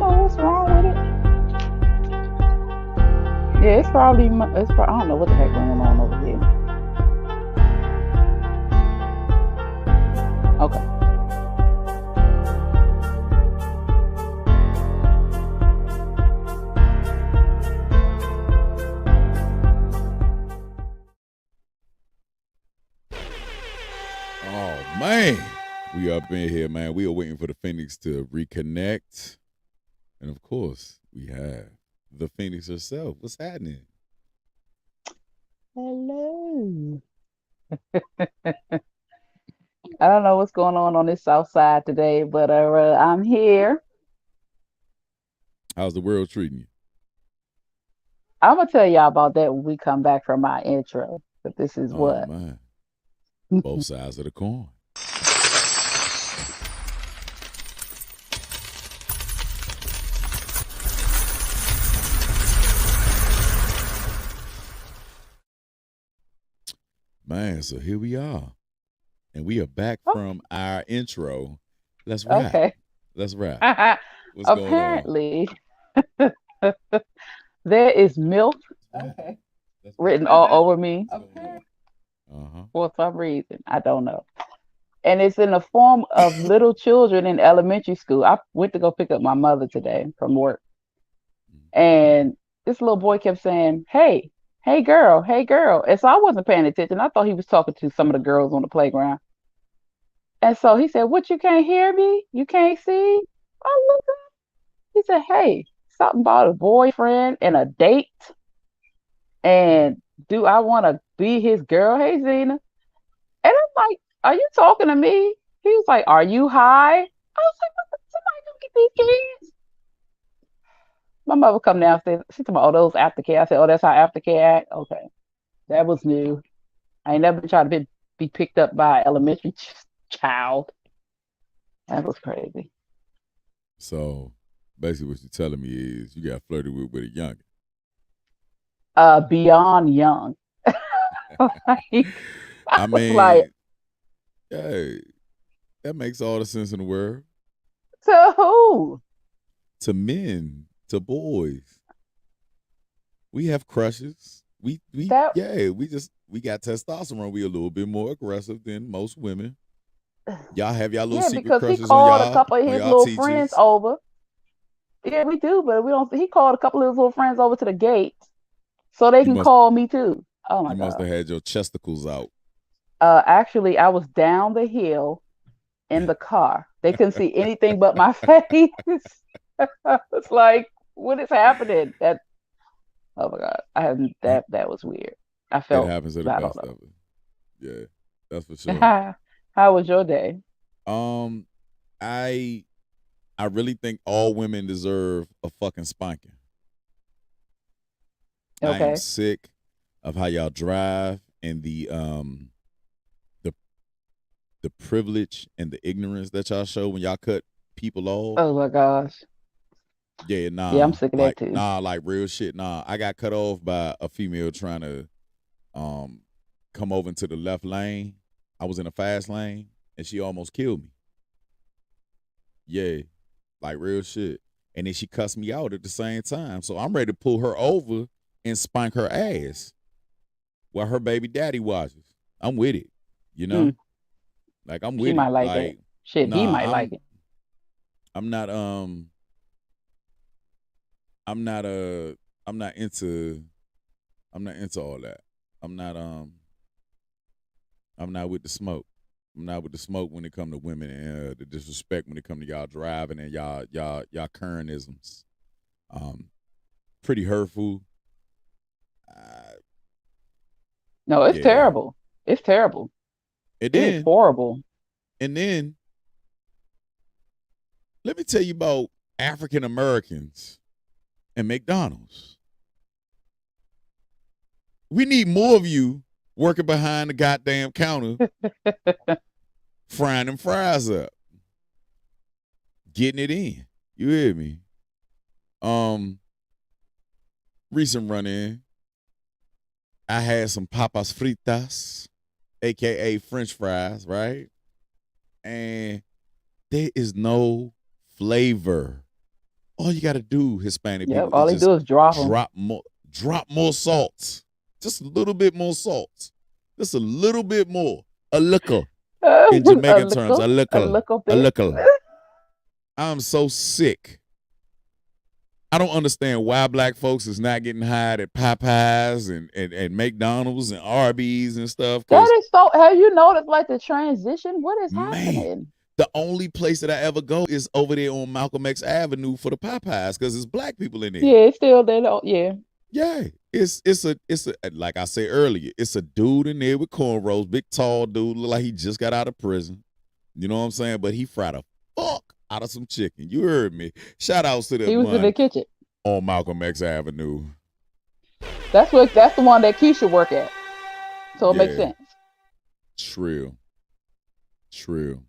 know what's wrong with it. Yeah, it's probably, I don't know what the heck going on over here. Okay. Oh man, we up in here, man. We are waiting for the Phoenix to reconnect, and of course, we have the Phoenix herself. What's happening? Hello. I don't know what's going on this south side today, but I'm here. How's the world treating you? I'm gonna tell y'all about that when we come back from our intro. But this is Oh what. man, both sides of the coin. Man, so here we are, and we are back Oh, from our intro. Let's rap. okay. Let's rap. What's going on? Apparently, there is milk Okay. Let's rap. written all over me What's going on? Uh huh. for some reason. I don't know. And it's in the form of little children in elementary school. I went to go pick up my mother today from work, and this little boy kept saying, "Hey, hey, girl." And so I wasn't paying attention. I thought he was talking to some of the girls on the playground. And so he said, "What, you can't hear me? You can't see?" I looked up. He said, "Hey, something about a boyfriend and a date. And do I want to be his girl? Hey, Zena." And I'm like, "Are you talking to me?" He was like, "Are you high?" I was like, "Somebody come get these kids." My mother come downstairs. She told me, "Oh, those aftercare." I said, "Oh, that's how aftercare act." Okay, that was new. I ain't never been trying to be picked up by an elementary child. That was crazy. So basically, what you're telling me is you got flirted with a youngin. Beyond young. Like, I I was like, mean, hey, that makes all the sense in the world. to who? To men, to boys, we have crushes. We That yeah, we got testosterone. We a little bit more aggressive than most women. Y'all have y'all little yeah, secret because he crushes called a couple of on his y'all little friends teachers. over. Yeah, we do, but we don't. He called a couple of his little friends over to the gate so they You can must call me too. Oh my you must god. have had your chesticles out. Actually, I was down the hill in the car. They couldn't see anything but my face. It's like, what is happening? That Oh my god, I have that was weird. I It felt, happens to the I don't best know. of us. Yeah, that's for sure. How was your day? Um, I I really think all women deserve a fucking spanking. I am Okay. sick of how y'all drive and the the privilege and the ignorance that y'all show when y'all cut people off. Oh my gosh. Yeah, Yeah, I'm sick of that too. like real shit. Nah, I got cut off by a female trying to um come over into the left lane. I was in a fast lane and she almost killed me. Yeah, like real shit. And then she cussed me out at the same time. So I'm ready to pull her over and spank her ass while her baby daddy watches. I'm with it, you Mm, know? Like I'm she with it. might like that. Like, Shit, he nah, might like it. I'm not I'm not I'm not into I'm not into all that. I'm not I'm not with the smoke. I'm not with the smoke when it come to women and the disrespect when it come to y'all driving and y'all currentisms. Um, pretty hurtful. Uh, No, it's yeah. terrible. It's terrible. And It is then horrible. and then let me tell you about African Americans and McDonald's. We need more of you working behind the goddamn counter, frying them fries up, getting it in. You hear me? Um, recent run in, I had some papas fritas, aka French fries, right? And there is no flavor All you got to do, Hispanic Yep. people, All is they just do is drop them. drop more salts. Just a little bit more salt. Just a little bit more. A little. In A Jamaican terms, little, a a little. little A bit. little. I'm so sick. I don't understand why black folks is not getting hired at Popeyes and McDonald's and Arby's and stuff. That Because, is so. Have you noticed like the transition? What is man, happening? the only place that I ever go is over there on Malcolm X Avenue for the Popeyes because there's black people in there. Yeah, it's still there. Yeah. Yeah, it's a like I said earlier, it's a dude in there with cornrows, big tall dude, look like he just got out of prison. You know what I'm saying? But he fried a fuck out of some chicken. You heard me. Shout outs to that He was in the one kitchen. on Malcolm X Avenue. That's the one that Keisha work at. So it makes Yeah, sense. true, true.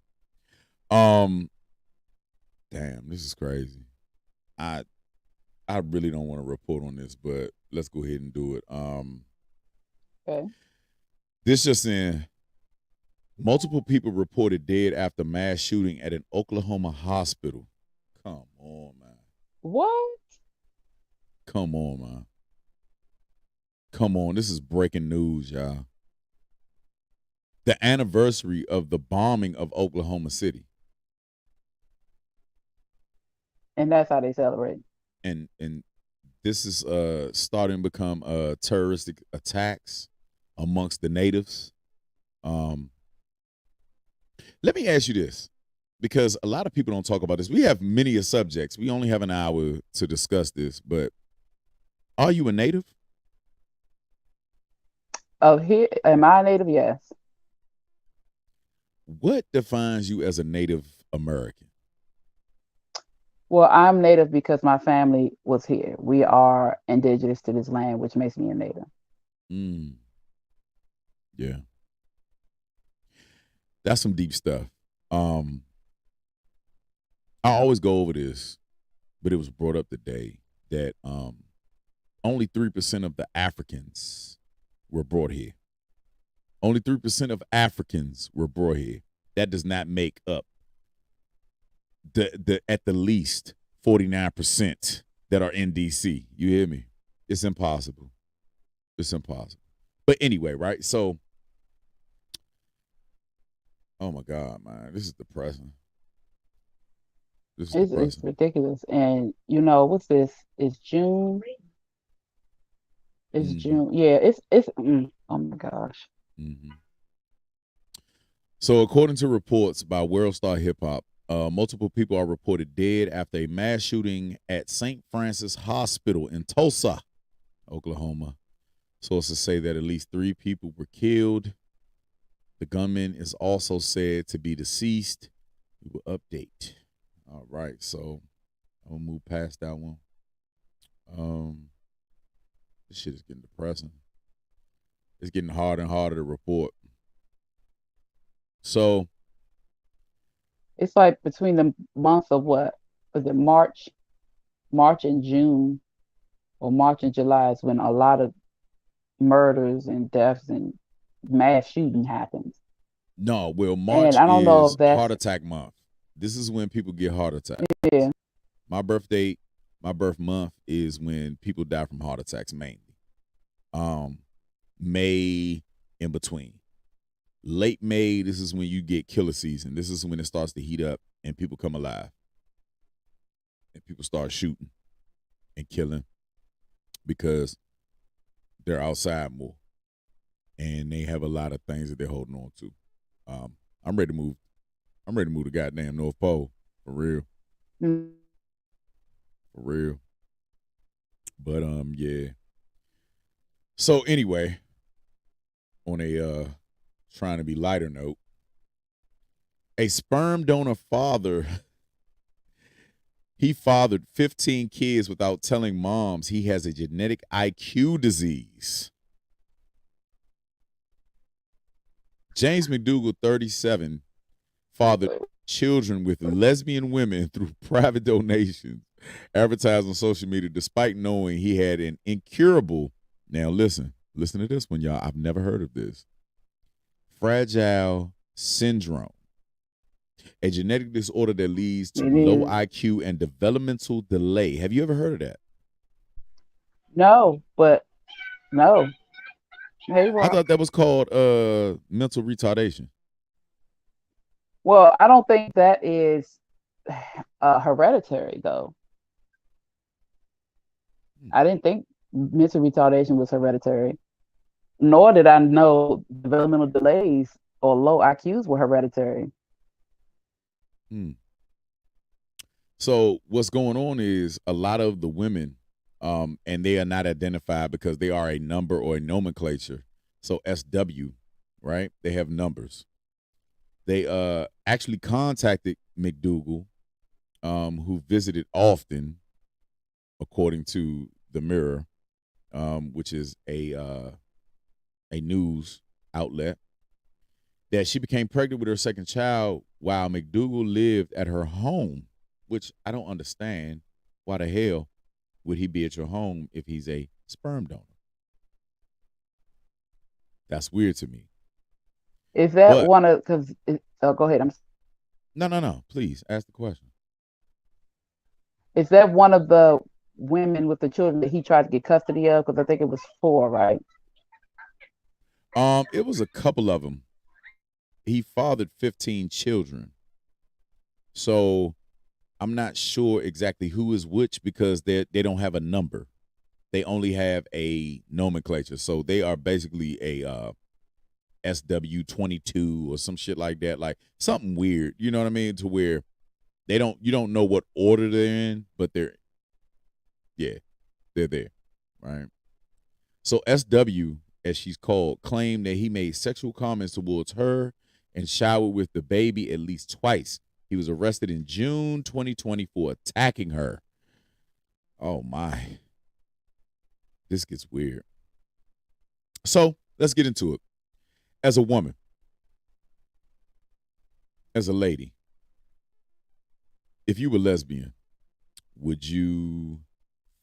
Um, damn, this is crazy. I I really don't want to report on this, but let's go ahead and do it. Okay. This just in. Multiple people reported dead after mass shooting at an Oklahoma hospital. Come on, man. What? Come on, man. Come on. This is breaking news, y'all. The anniversary of the bombing of Oklahoma City. And that's how they celebrate. And this is starting to become terroristic attacks amongst the natives. Let me ask you this, because a lot of people don't talk about this. We have many subjects. We only have an hour to discuss this, but are you a native? Oh, here am I a native? Yes. What defines you as a Native American? Well, I'm native because my family was here. We are indigenous to this land, which makes me a native. Mm, yeah, that's some deep stuff. Um, I always go over this, but it was brought up today that only 3% of the Africans were brought here. Only 3% of Africans were brought here. That does not make up the at the least 49% that are in DC. You hear me? It's impossible. It's impossible. But anyway, right? So, oh my God, man, this is depressing. This is It's depressing. ridiculous. And you know what's this? It's June. It's Mm-hmm. June. Yeah. Oh my gosh. Mm-hmm. So, according to reports by World Star Hip Hop, multiple people are reported dead after a mass shooting at St. Francis Hospital in Tulsa, Oklahoma. Sources say that at least 3 people were killed. The gunman is also said to be deceased. We will update. All right, so I'm gonna move past that one. This shit is getting depressing. It's getting harder and harder to report. So, It's like between the months of what? Was it March and June, or March and July is when a lot of murders and deaths and mass shooting happens. no, well, And March I don't know is if that's heart attack month. This is when people get heart attacks. yeah. My birthday, my birth month is when people die from heart attacks mainly. May in between. Late May, this is when you get killer season. This is when it starts to heat up and people come alive. And people start shooting and killing because they're outside more. And they have a lot of things that they're holding on to. I'm ready to move. I'm ready to move to goddamn North Pole. For real. Mm. For real. But yeah. So anyway, on a trying to be lighter note, a sperm donor father, he fathered 15 kids without telling moms he has a genetic IQ disease. James McDougal, 37, fathered children with lesbian women through private donations, advertised on social media despite knowing he had an incurable, now listen to this one, y'all. I've never heard of this. Fragile syndrome. A genetic disorder that leads to It low is. IQ and developmental delay. Have you ever heard of that? No, but no. Hey, I Rock. thought that was called mental retardation. Well, I don't think that is hereditary, though. Hmm. I didn't think mental retardation was hereditary, nor did I know developmental delays or low IQs were hereditary. Hmm. So what's going on is a lot of the women, and they are not identified because they are a number or a nomenclature. So SW, right? They have numbers. They actually contacted McDougal, who visited often, according to the Mirror, which is a news outlet, that she became pregnant with her second child while McDougal lived at her home, which I don't understand. Why the hell would he be at your home if he's a sperm donor? That's weird to me. Is that But one of because? Oh, go ahead. no, no, no. Please ask the question. Is that one of the women with the children that he tried to get custody of? Because I think it was four, right? It was a couple of them. He fathered 15 children, so I'm not sure exactly who is which because they don't have a number. They only have a nomenclature, so they are basically a SW22 or some shit like that, like something weird. You know what I mean? To where you don't know what order they're in, but yeah, they're there, right? So SW, as she's called, claimed that he made sexual comments towards her and showered with the baby at least twice. He was arrested in June 2020 for attacking her. Oh my, this gets weird. So let's get into it. As a woman, as a lady, if you were lesbian, would you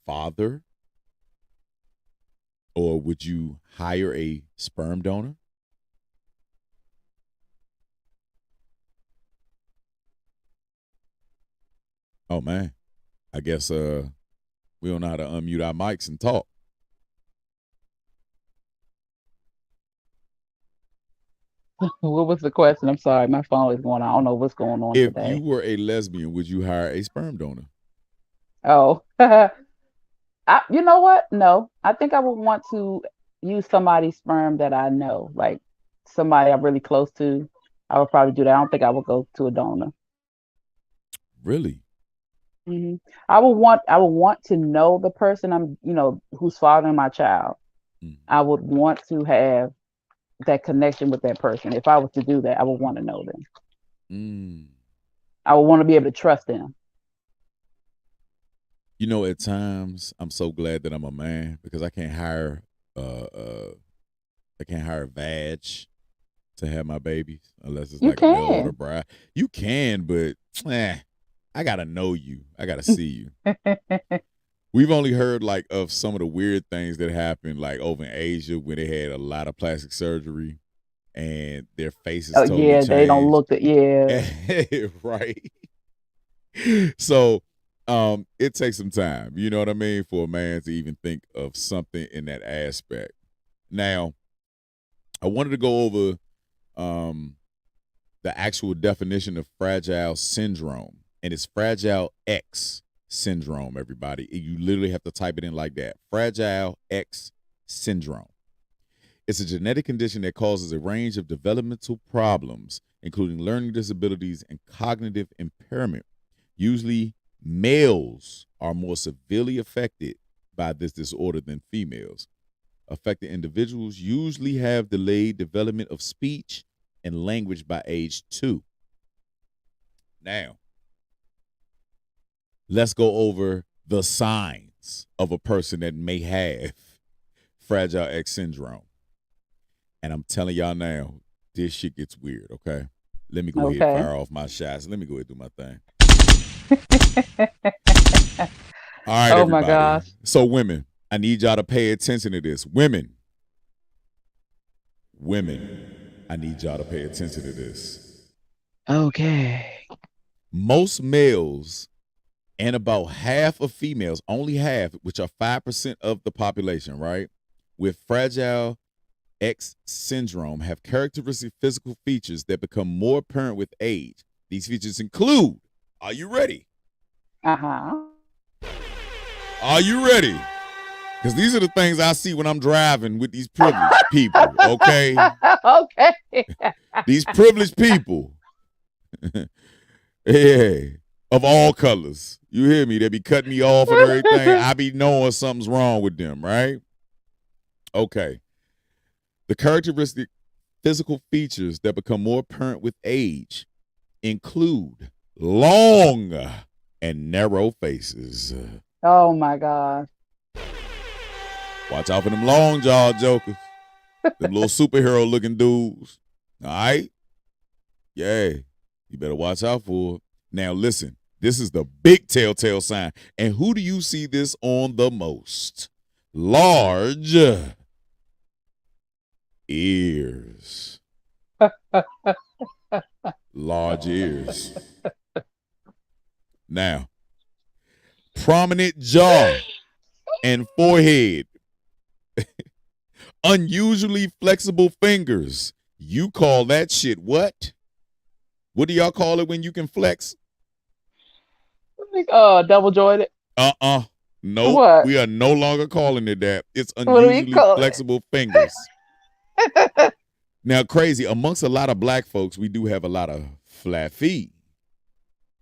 father or would you hire a sperm donor? Oh man, I guess we don't know how to unmute our mics and talk. What was the question? I'm sorry, my phone is going on. I don't know what's going on If you today. were a lesbian, would you hire a sperm donor? Oh, you know what? No, I think I would want to use somebody's sperm that I know, like somebody I'm really close to. I would probably do that. I don't think I would go to a donor. Really? hmm I would want to know the person who's fathering my child. Mm. I would want to have that connection with that person. If I was to do that, I would want to know them. Mm. I would want to be able to trust them. You know, at times I'm so glad that I'm a man because uh uh I can't hire Vag to have my babies unless it's You like a mail order can. bride. You can, but I gotta know you. I gotta see you. We've only heard like of some of the weird things that happened like over in Asia when they had a lot of plastic surgery and their faces Oh totally yeah, they don't changed. look at yeah. Right. So it takes some time, you know what I mean, for a man to even think of something in that aspect. Now, I wanted to go over um the actual definition of fragile syndrome, and it's fragile X syndrome, everybody. You literally have to type it in like that. Fragile X syndrome. It's a genetic condition that causes a range of developmental problems, including learning disabilities and cognitive impairment. Usually, males are more severely affected by this disorder than females. Affected individuals usually have delayed development of speech and language by age 2. Now, let's go over the signs of a person that may have Fragile X syndrome. And I'm telling y'all now, this shit gets weird, okay? Let me go ahead and Okay. fire off my shots. Let me go ahead and do my thing. All right, Oh my everybody. gosh. So, women, I need y'all to pay attention to this. Women, I need y'all to pay attention to this. Okay. Most males and about half of females, only half, which are 5% of the population, right, with Fragile X syndrome have characteristic physical features that become more apparent with age. These features include, are you ready? Uh-huh. Are you ready? Because these are the things I see when I'm driving with these privileged people, okay? Okay. These privileged people. Yeah. Of all colors. You hear me? They be cutting me off and everything. I be knowing something's wrong with them, right? Okay. The characteristic physical features that become more apparent with age include long and narrow faces. Oh my God. Watch out for them long jaw jokers. Them little superhero looking dudes. All right? Yeah. You better watch out for it. Now listen, this is the big telltale sign. And who do you see this on the most? Large ears. Large ears. Now, prominent jaw and forehead. Unusually flexible fingers. You call that shit what? What do y'all call it when you can flex? Double jointed. Nope. What? We are no longer calling it that. It's What do we unusually call flexible fingers. it? Now, crazy, amongst a lot of black folks, we do have a lot of flat feet.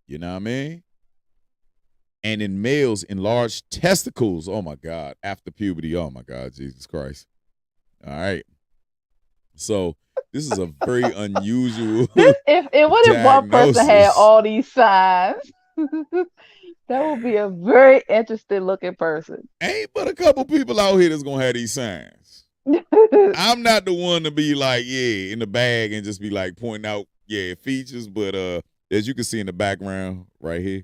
You know what I mean? And in males, enlarged testicles. Oh my God. After puberty. Oh my God, Jesus Christ. All right. So this is a very unusual If what if one person had diagnosis. all these signs? That would be a very interesting looking person. Ain't but a couple people out here that's gonna have these signs. I'm not the one to be like, yeah, in the bag and just be like pointing out, yeah, features. But as you can see in the background, right here,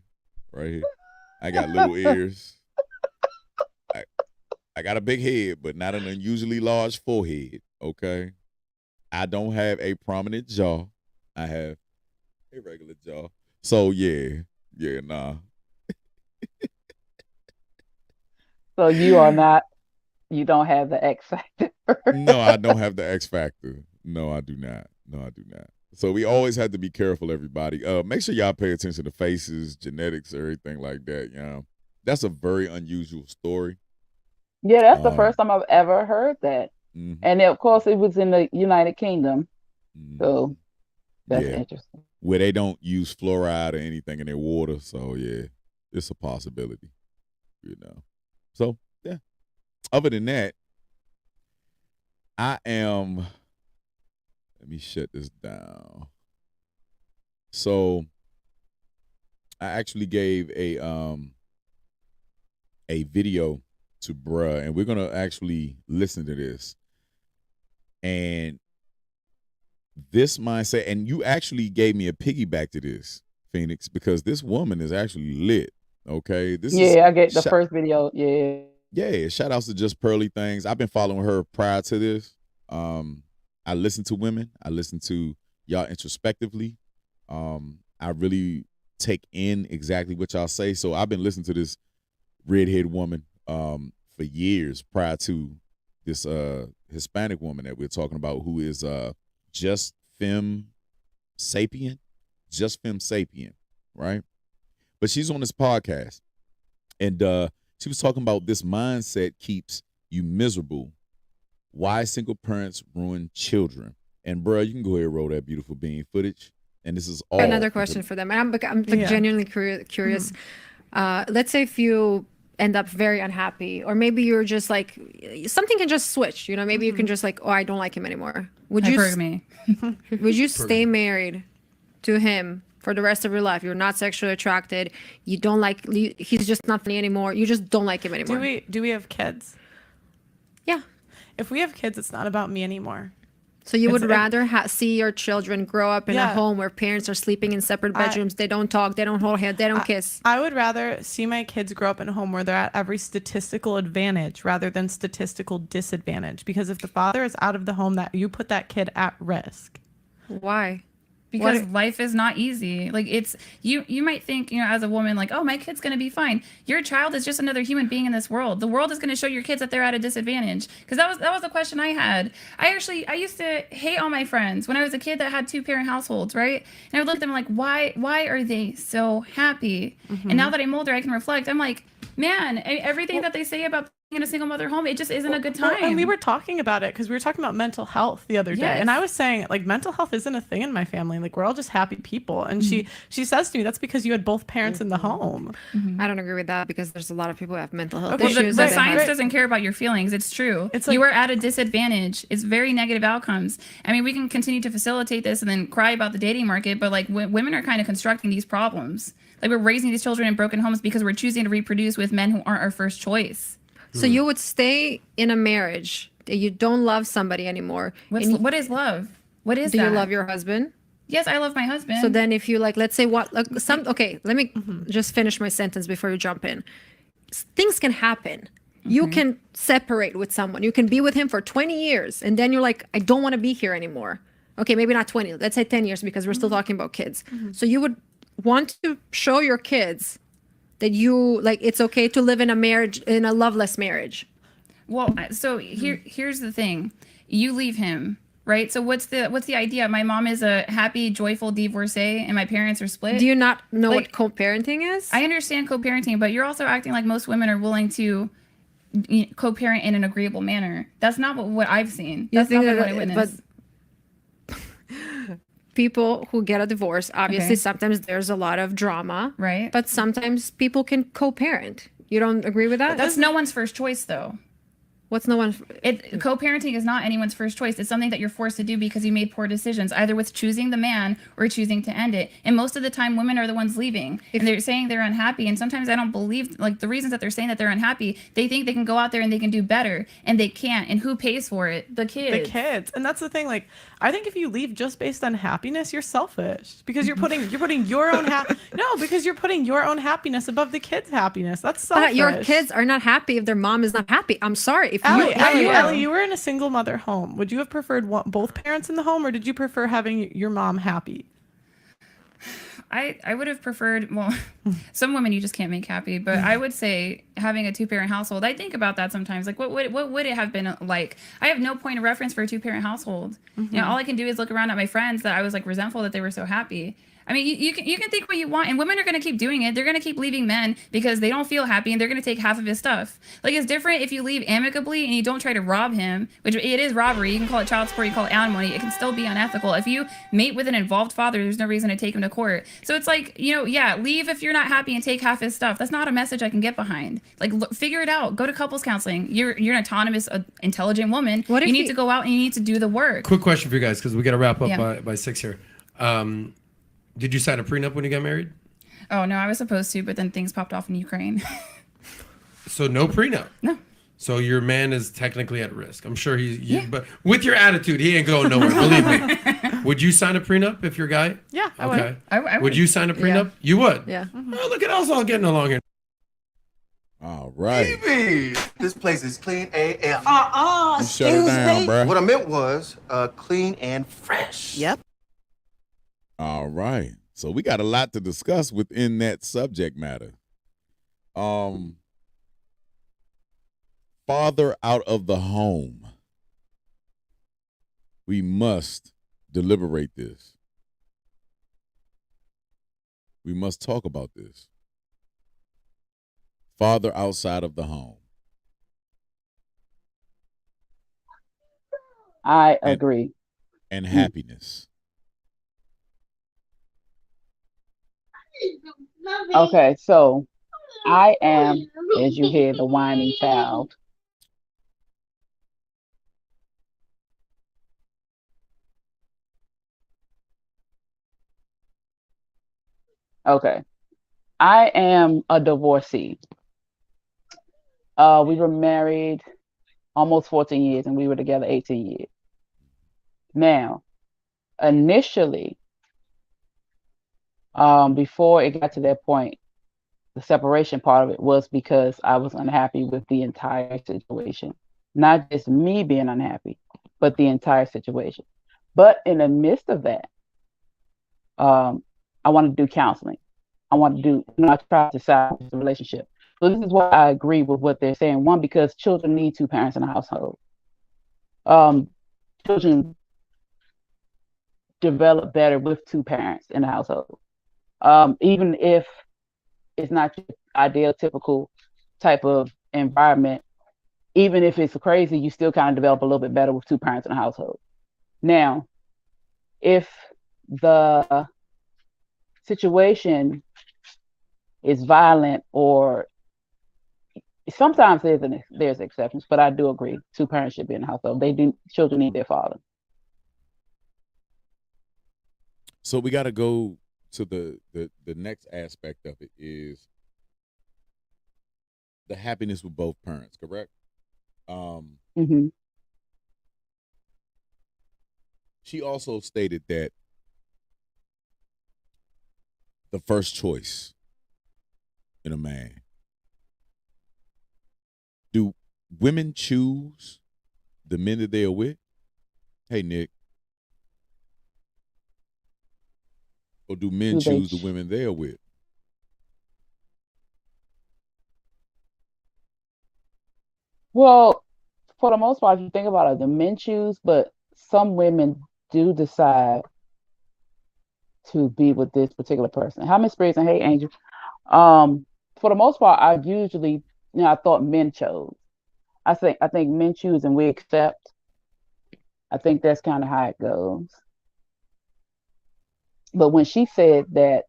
I got little ears. I got a big head, but not an unusually large forehead. Okay. I don't have a prominent jaw. I have a regular jaw. So yeah, nah. So you don't have the X factor. No, I don't have the X factor. No, I do not. No, I do not. So we always have to be careful, everybody. Make sure y'all pay attention to faces, genetics, everything like that. You know, that's a very unusual story. Yeah, that's the first time I've ever heard that. Mm-hmm. And of course, it was in the United Kingdom. So that's yeah, interesting. where they don't use fluoride or anything in their water. So yeah, it's a possibility. You know. So yeah. Other than that, I am. Let me shut this down. So I actually gave a video to bruh, and we're gonna actually listen to this. And this mindset, and you actually gave me a piggyback to this, Phoenix, because this woman is actually lit. Okay, I get the first video. Yeah, shout outs to Just Pearly Things. I've been following her prior to this. I listen to women. I listen to y'all introspectively. I really take in exactly what y'all say. So I've been listening to this redhead woman for years prior to this Hispanic woman that we're talking about, who is Just Femme Sapien, right? But she's on this podcast, and she was talking about this mindset keeps you miserable. Why single parents ruin children. And bro, you can go ahead and roll that beautiful bean footage. And this is all another question for them. And I'm like genuinely curious. Let's say if you end up very unhappy, or maybe you're just like, something can just switch, you know, maybe you can just like, oh, I don't like him anymore. Would you stay married to him for the rest of your life? You're not sexually attracted. You don't like, he's just not funny anymore. You just don't like him anymore. Do we have kids? Yeah. If we have kids, it's not about me anymore. So you would rather see your children grow up in a home where parents are sleeping in separate bedrooms, they don't talk, they don't hold hands, they don't kiss. I would rather see my kids grow up in a home where they're at every statistical advantage rather than statistical disadvantage. Because if the father is out of the home, that you put that kid at risk. Why? Because life is not easy. Like it's you might think, as a woman, like, oh, my kid's gonna be fine. Your child is just another human being in this world. The world is gonna show your kids that they're at a disadvantage. Because that was the question I had. I used to hate all my friends when I was a kid that had 2-parent households, right? And I would look at them like, why are they so happy? And now that I'm older, I can reflect. I'm like, man, everything that they say about in a single mother home, it just isn't a good time. And we were talking about it because we were talking about mental health the other day. Yes. And I was saying, like, mental health isn't a thing in my family. Like, we're all just happy people. And she says to me, that's because you had both parents in the home. I don't agree with that because there's a lot of people who have mental health Okay, issues. The science doesn't care about your feelings. It's true. It's like, you are at a disadvantage. It's very negative outcomes. I mean, we can continue to facilitate this and then cry about the dating market, but like women are kind of constructing these problems. Like we're raising these children in broken homes because we're choosing to reproduce with men who aren't our first choice. So you would stay in a marriage that you don't love somebody anymore. What is love? What is Do that? you love your husband? Yes, I love my husband. So then if you let's say okay, let me just finish my sentence before you jump in. Things can happen. You can separate with someone. You can be with him for 20 years and then you're like, I don't want to be here anymore. Okay, maybe not 20. Let's say 10 years because we're still talking about kids. So you would want to show your kids that it's okay to live in a marriage, in a loveless marriage. Well, so here's the thing. You leave him, right? So what's the idea? My mom is a happy, joyful divorcee and my parents are split. Do you not know what co-parenting is? I understand co-parenting, but you're also acting like most women are willing to co-parent in an agreeable manner. That's not what I've seen. That's not what I witnessed. People who get a divorce, obviously sometimes there's a lot of drama, right? But sometimes people can co-parent. You don't agree with that? That's no one's first choice, though. What's no one? Co-parenting is not anyone's first choice. It's something that you're forced to do because you made poor decisions, either with choosing the man or choosing to end it. And most of the time, women are the ones leaving, and they're saying they're unhappy. And sometimes I don't believe, like, the reasons that they're saying that they're unhappy. They think they can go out there and they can do better, and they can't. And who pays for it? The kids. The kids. And that's the thing. Like, I think if you leave just based on happiness, you're selfish because you're putting your own because you're putting your own happiness above the kids' happiness. That's selfish. Your kids are not happy if their mom is not happy. I'm sorry. If Ellie, you were in a single mother home. Would you have preferred both parents in the home, or did you prefer having your mom happy? I would have preferred, well, some women you just can't make happy, but I would say having a 2-parent household. I think about that sometimes. Like, what would it have been like? I have no point of reference for a 2-parent household. All I can do is look around at my friends that I was like resentful that they were so happy. I mean, you can think what you want, and women are going to keep doing it. They're going to keep leaving men because they don't feel happy, and they're going to take half of his stuff. Like, it's different if you leave amicably and you don't try to rob him, which it is robbery. You can call it child support, you call it alimony. It can still be unethical. If you mate with an involved father, there's no reason to take him to court. So it's like, leave if you're not happy and take half his stuff. That's not a message I can get behind. Like, figure it out. Go to couples counseling. You're an autonomous, intelligent woman. You need to go out and you need to do the work. Quick question for you guys, because we got to wrap up by 6 here. Did you sign a prenup when you got married? Oh, no, I was supposed to, but then things popped off in Ukraine. So no prenup? No. So your man is technically at risk. I'm sure but with your attitude, he ain't going nowhere, believe me. Would you sign a prenup if your guy? Yeah, I would. I would. Would you sign a prenup? You would? Yeah. Oh, look at us all getting along here. All right. Baby, this place is clean AF. You shut it down, bro. What I meant was clean and fresh. Yep. All right. So we got a lot to discuss within that subject matter. Father out of the home. We must deliberate this. We must talk about this. Father outside of the home. I agree. And happiness. Okay, so I am, as you hear, the whining child. Okay, I am a divorcee. We were married almost 14 years and we were together 18 years. Now, initially, before it got to that point, the separation part of it was because I was unhappy with the entire situation. Not just me being unhappy, but the entire situation. But in the midst of that, I want to do counseling. I want to do, I try to salvage the relationship. So this is why I agree with what they're saying. One, because children need two parents in the household. Children develop better with two parents in the household. Even if it's not your ideal, typical type of environment, even if it's crazy, you still kind of develop a little bit better with two parents in the household. Now, if the situation is violent, or sometimes there's exceptions, but I do agree two parents should be in the household. Children need their father. So we got to go to the next aspect of it is the happiness with both parents, correct? Mm-hmm. She also stated that the first choice in a man. Do women choose the men that they are with? Hey, Nick. Or do men choose the women they are with? Well, for the most part, if you think about it, the men choose, but some women do decide to be with this particular person. Hi, Miss Briggs, and hey, Angel. For the most part, I usually, I thought men chose. I think men choose and we accept. I think that's kind of how it goes. But when she said that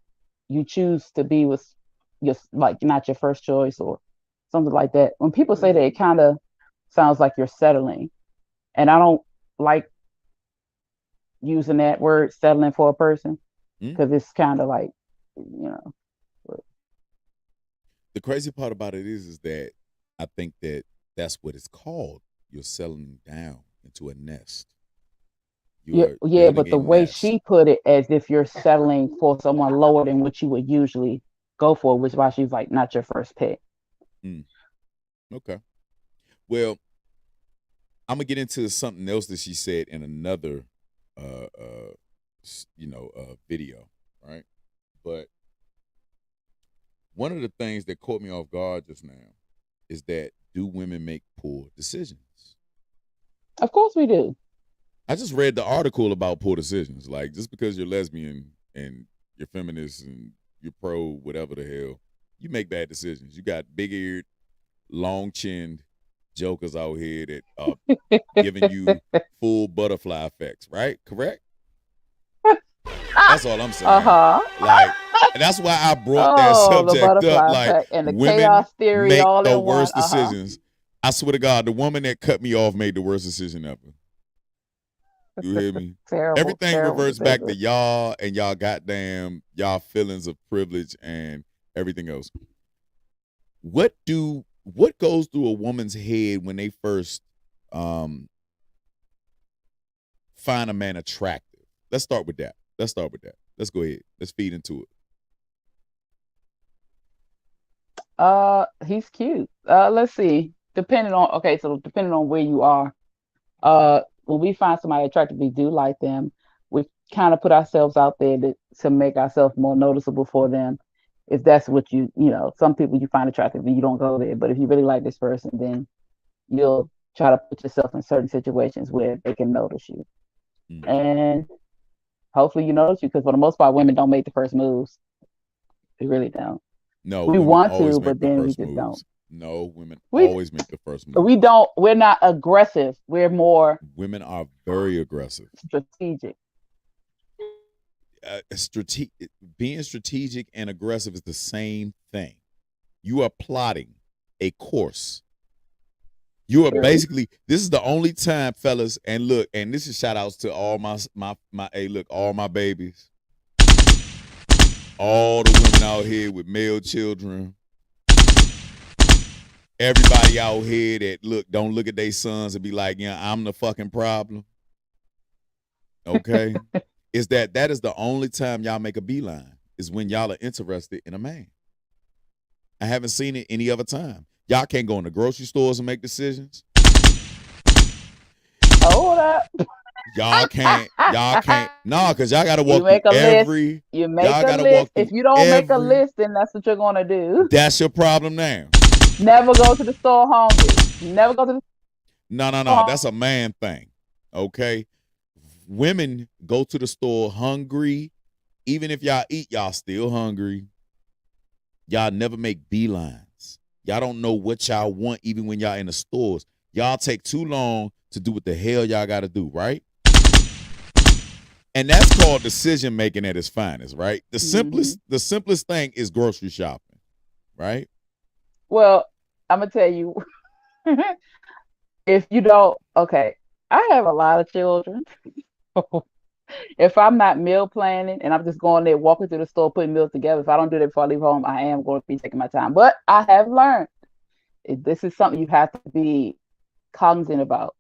you choose to be with your, like, not your first choice or something like that, when people say that, it kind of sounds like you're settling. And I don't like using that word, settling for a person, because it's kind of like, The crazy part about it is that I think that that's what it's called. You're settling down into a nest. Yeah, but the way she put it, as if you're settling for someone lower than what you would usually go for, which is why she's like, not your first pick. Okay. Well, I'm gonna get into something else that she said in another, video, right? But one of the things that caught me off guard just now is that, do women make poor decisions? Of course we do. I just read the article about poor decisions. Like, just because you're lesbian and you're feminist and you're pro whatever the hell, you make bad decisions. You got big-eared, long-chinned jokers out here that are giving you full butterfly effects, right? Correct? That's all I'm saying. Like, and that's why I brought that subject up. Like, and the women chaos theory, make all the in worst one. decisions. I swear to God, the woman that cut me off made the worst decision ever. You hear me? Terrible, Everything terrible reverts back to decision. y'all and y'all feelings of privilege and everything else. What goes through a woman's head when they first find a man attractive? Let's start with that. Let's go ahead. Let's feed into it. He's cute. Let's see. Depending on where you are, when we find somebody attractive, we do like them. We kind of put ourselves out there to make ourselves more noticeable for them. If that's what some people you find attractive and you don't go there. But if you really like this person, then you'll try to put yourself in certain situations where they can notice you. And hopefully you notice you, because for the most part, women don't make the first moves. They really don't. No, we want to, but then we just don't. No, women always make the first move. We're not aggressive. We're more. Women are very aggressive. Strategic. Being strategic and aggressive is the same thing. You are plotting a course. You are basically, this is the only time, fellas, and look, and this is shout outs to all my all my babies. All the women out here with male children. Everybody out here that don't look at their sons and be like, I'm the fucking problem. Okay? Is that is the only time y'all make a beeline, is when y'all are interested in a man. I haven't seen it any other time. Y'all can't go in the grocery stores and make decisions. Hold up. Y'all can't. No, because y'all gotta You walk make through a list. every. You make Y'all a gotta list. walk through If you don't make a every. list, then that's what you're gonna do. That's your problem now. Never go to the store hungry. Never go to the No. store. That's a man thing. Okay. Women go to the store hungry. Even if y'all eat, y'all still hungry. Y'all never make beelines. Y'all don't know what y'all want even when y'all in the stores. Y'all take too long to do what the hell y'all got to do, right? And that's called decision making at its finest, right? The simplest thing is grocery shopping, right? Well, I'm gonna tell you, if you don't, okay, I have a lot of children. If I'm not meal planning and I'm just going there, walking through the store, putting meals together, if I don't do that before I leave home, I am going to be taking my time. But I have learned this is something you have to be cognizant about.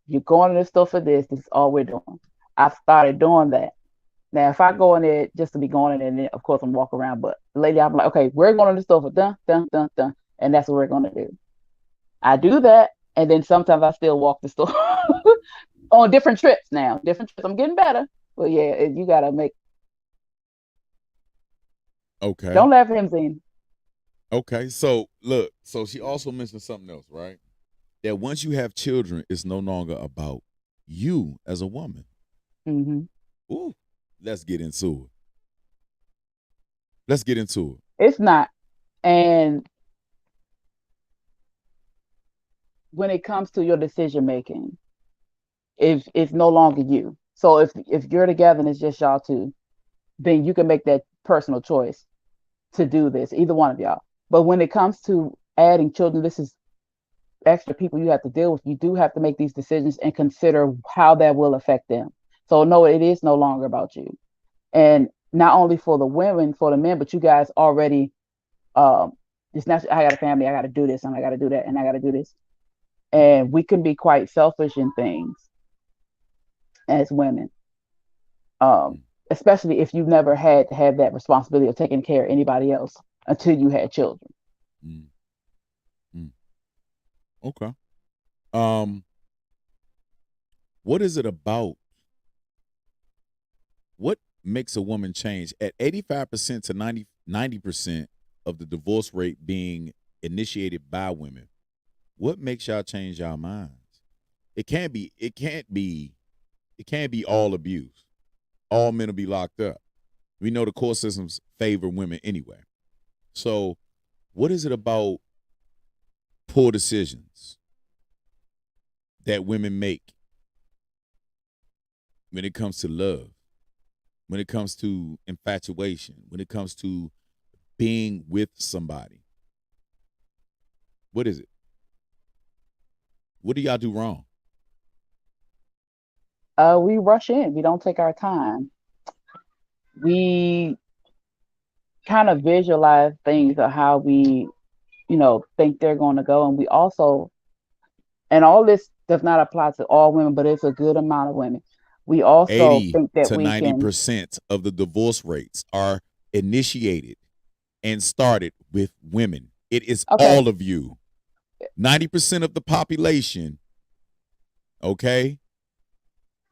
You're going to the store for this. This is all we're doing. I've started doing that. Now, if I go in there just to be going in there, then of course I'm walking around. But lady, I'm like, okay, we're going to the store for done, done, done, done, and that's what we're going to do. I do that, and then sometimes I still walk the store on different trips. Now, different trips. I'm getting better, but yeah, you gotta make. Okay. Don't laugh at him, Zane. Okay. So look, so she also mentioned something else, right? That once you have children, it's no longer about you as a woman. Mm-hmm. Ooh, let's get into it. It's not, and when it comes to your decision making, if it's no longer you. So if you're together and it's just y'all two, then you can make that personal choice to do this, either one of y'all. But when it comes to adding children, this is extra people you have to deal with. You do have to make these decisions and consider how that will affect them. So no, it is no longer about you. And not only for the women, for the men, but you guys already it's not I got a family, I gotta do this and I gotta do that and I gotta do this. And we can be quite selfish in things as women. Especially if you've never had to have that responsibility of taking care of anybody else until you had children. Mm. Okay. What is it about? What makes a woman change at 85% to 90% of the divorce rate being initiated by women? What makes y'all change y'all minds? It can't be all abuse. All men will be locked up. We know the court systems favor women anyway. So what is it about poor decisions that women make when it comes to love, when it comes to infatuation, when it comes to being with somebody? What is it? What do y'all do wrong? We rush in. We don't take our time. We kind of visualize things of how we, think they're going to go. And we also, and all this does not apply to all women, but it's a good amount of women. We also 80 think that to we 90% of the divorce rates are initiated and started with women. It is all of you. 90% of the population, okay?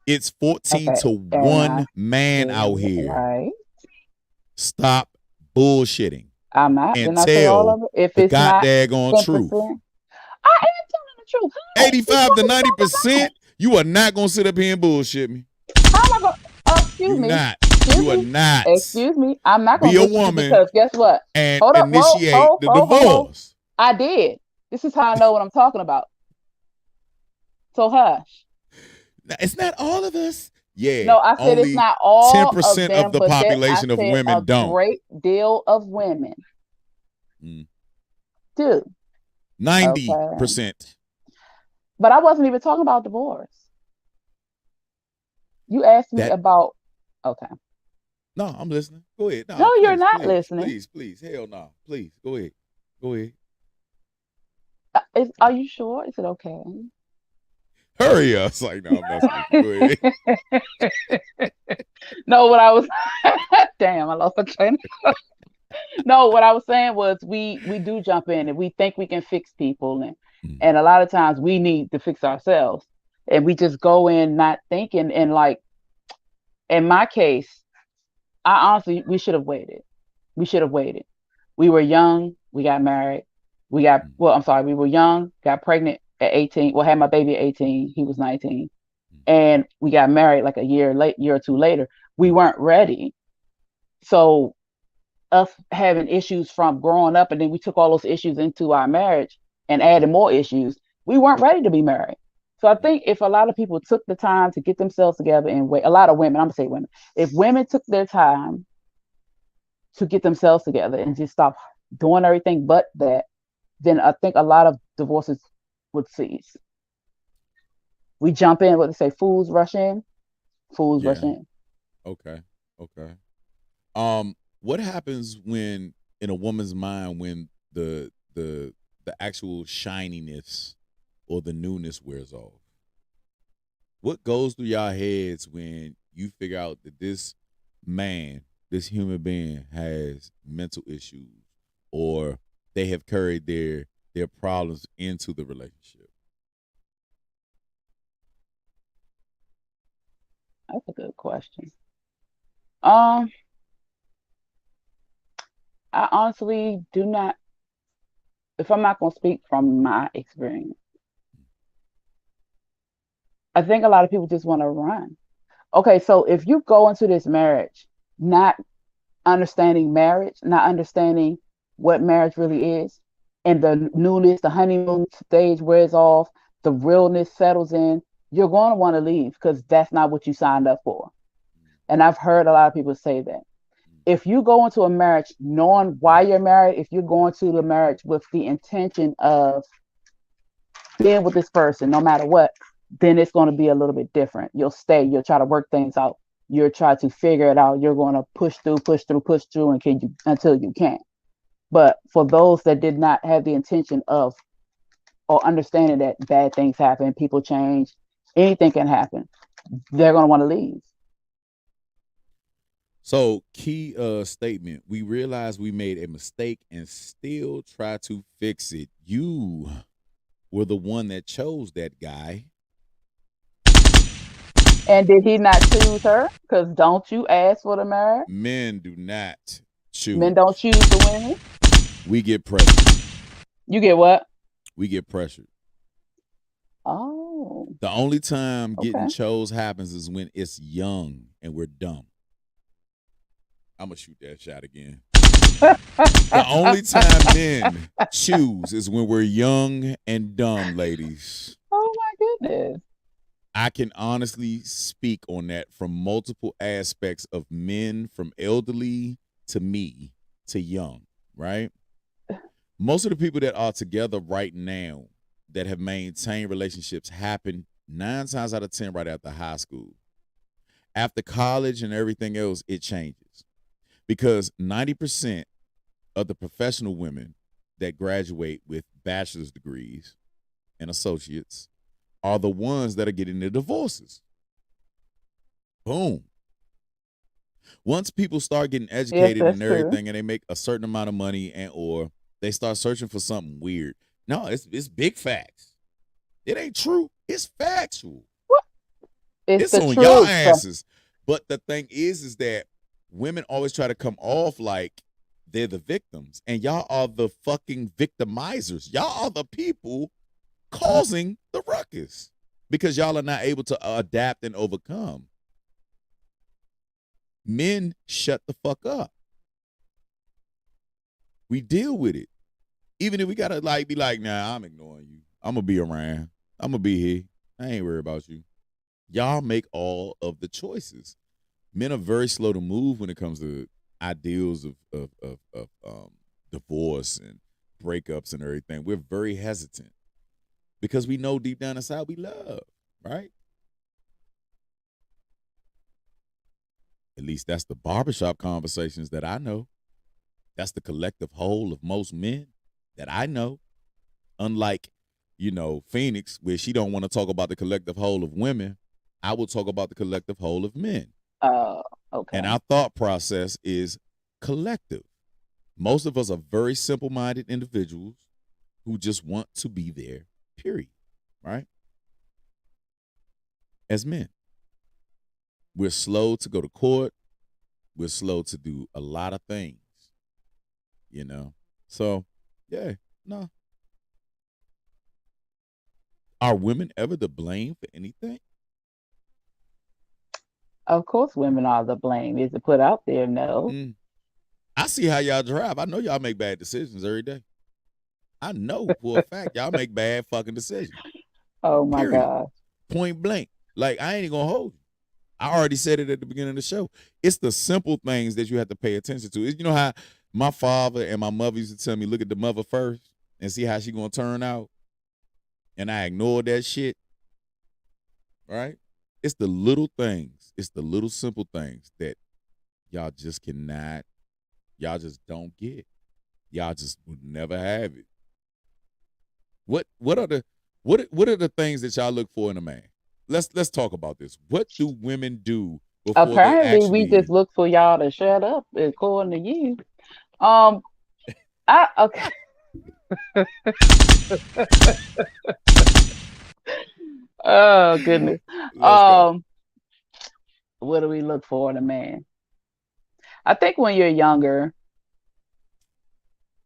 It's 14 to 1 man out here. Right. Stop bullshitting. I'm not. And Didn't I say all tell of it? If the it's not goddamn truth. 10%, I am telling the truth. 85 to 90%, you are not going to sit up here and bullshit me. How am I going to, excuse me. Not. Excuse You are me. not. Excuse me. I'm not going Be to a bullshit you woman because guess what? and Hold up. initiate the divorce. I did. This is how I know what I'm talking about. So hush. Now, it's not all of us. Yeah. No, I said it's not all 10% of them, of the but population of women a don't. great deal of women do. 90%. Okay. But I wasn't even talking about divorce. You asked me about. Okay. No, I'm listening. Go ahead. No, please, you're not please, listening. Please. Hell no. Please, go ahead. Go ahead. Are you sure? Is it okay? Hurry up. It's like, no, I'm messing with you. Go ahead. No, what I was damn, I lost my train of thought. No, what I was saying was we do jump in and we think we can fix people and a lot of times we need to fix ourselves. and we just go in not thinking. And like in my case, I honestly, we should have waited. We should have waited. We were young. We got married. Well, I'm sorry. We were young, got pregnant at 18. Well, had my baby at 18. He was 19. And we got married like a year or two later. We weren't ready. So us having issues from growing up, and then we took all those issues into our marriage and added more issues. We weren't ready to be married. So I think if a lot of people took the time to get themselves together and wait, a lot of women, I'm gonna say women, if women took their time to get themselves together and just stop doing everything but that, then I think a lot of divorces would cease. We jump in, what they say, fools rush in, fools rush in. Okay. What happens when in a woman's mind when the actual shininess or the newness wears off? What goes through y'all heads when you figure out that this man, this human being, has mental issues, or they have carried their problems into the relationship? That's a good question. I honestly do not, if I'm not going to speak from my experience, I think a lot of people just want to run. Okay, so if you go into this marriage not understanding marriage, not understanding what marriage really is, and the newness, the honeymoon stage wears off, the realness settles in, you're going to want to leave because that's not what you signed up for. And I've heard a lot of people say that. If you go into a marriage knowing why you're married, if you're going to the marriage with the intention of being with this person, no matter what, then it's going to be a little bit different. You'll stay, you'll try to work things out. You'll try to figure it out. You're going to push through until you can. But for those that did not have the intention of or understanding that bad things happen, people change, anything can happen, they're going to want to leave. So, key statement. We realize we made a mistake and still try to fix it. You were the one that chose that guy. And did he not choose her? Because don't you ask for the marriage? Men do not choose. Men don't choose the women. We get pressured. You get what? We get pressured. Oh. The only time getting chose happens is when it's young and we're dumb. I'm going to shoot that shot again. The only time men choose is when we're young and dumb, ladies. Oh, my goodness. I can honestly speak on that from multiple aspects of men, from elderly to me to young, right? Most of the people that are together right now that have maintained relationships happen 9 times out of 10 right after high school. After college and everything else, it changes. Because 90% of the professional women that graduate with bachelor's degrees and associates are the ones that are getting their divorces. Boom. Once people start getting educated and everything, and they make a certain amount of money, and or they start searching for something weird. No, it's big facts. It ain't true. It's factual. What? It's on y'all asses. But the thing is that women always try to come off like they're the victims, and y'all are the fucking victimizers. Y'all are the people causing the ruckus because y'all are not able to adapt and overcome. Men shut the fuck up. We deal with it. Even if we gotta be like, nah, I'm ignoring you. I'm gonna be around. I'm gonna be here. I ain't worried about you. Y'all make all of the choices. Men are very slow to move when it comes to ideals of divorce and breakups and everything. We're very hesitant because we know deep down inside we love, right? At least that's the barbershop conversations that I know. That's the collective whole of most men that I know. Unlike, Phoenix, where she don't want to talk about the collective whole of women, I will talk about the collective whole of men. Oh, okay. And our thought process is collective. Most of us are very simple-minded individuals who just want to be there, period, right? as men. We're slow to go to court. We're slow to do a lot of things, you know? So, yeah, no. Are women ever to blame for anything? Of course, women are the blame. Is it put out there? No. I see how y'all drive. I know y'all make bad decisions every day. I know for a fact y'all make bad fucking decisions. Oh my Period. God. Point blank. Like, I ain't gonna hold you. I already said it at the beginning of the show. It's the simple things that you have to pay attention to. You know how my father and my mother used to tell me, look at the mother first and see how she gonna turn out? And I ignored that shit. Right? It's the little things. It's the little simple things that y'all just cannot, y'all just don't get. Y'all just would never have it. What are the things that y'all look for in a man? Let's talk about this. What do women do before they Apparently, we actually just look for y'all to shut up, according to you. Okay. Oh goodness. Let's go. What do we look for in a man? I think when you're younger,